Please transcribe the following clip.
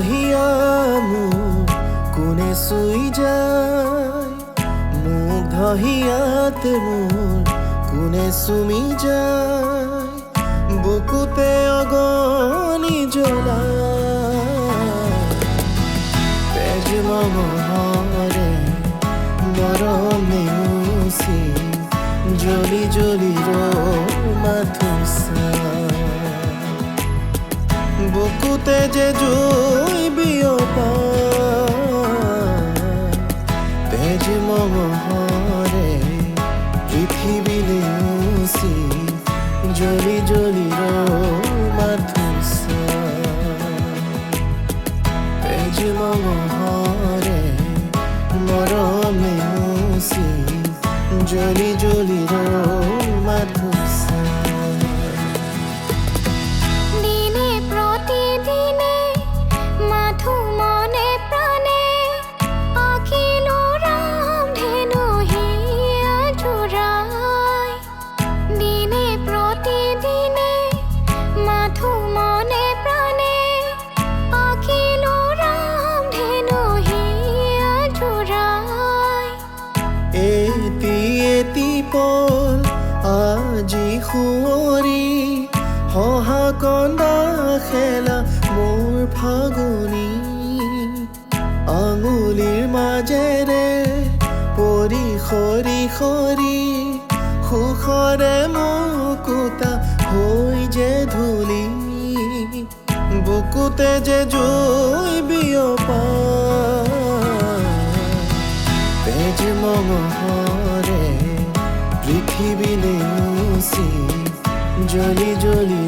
হিয়ামু কোনে চুই যায় মুগ্ধ হিয়াত মোৰ কোনে চুমি যায় বুকুতে অগনি জ্বলা তেজ মহরে মরমে মুছি জ্বলি জ্বলি মাথুসা বুকুতে যে জুই বিয়পা তেজ মহরে পৃথিবীলে মুছি জ্বলি জ্বলি মাথুসা তেজ মহরে মরমে মুছি জ্বলি জ্বলি মাথুসা দিনে প্রতিদিনে মাথু মনে প্রাণে অখিল রাম ধেনু হিয়া জোড়ায় দিনে প্রতিদিনে মাথু মনে প্রাণে অখিল রাম ধেনু হিয়া জোড়ায় এটি এটি পল আজি শুৱৰী হহা কন্দা খেলা মোৰ ফাগুনী আঙুলিৰ মাজেৰে পৰি সৰি সৰি সুখৰে মুকুতা হৈ যে ধূলি বুকুতে যে জুই বিয়পা তেজ মহৰে পৃথিবীলে মুছি জ্বলি জ্বলি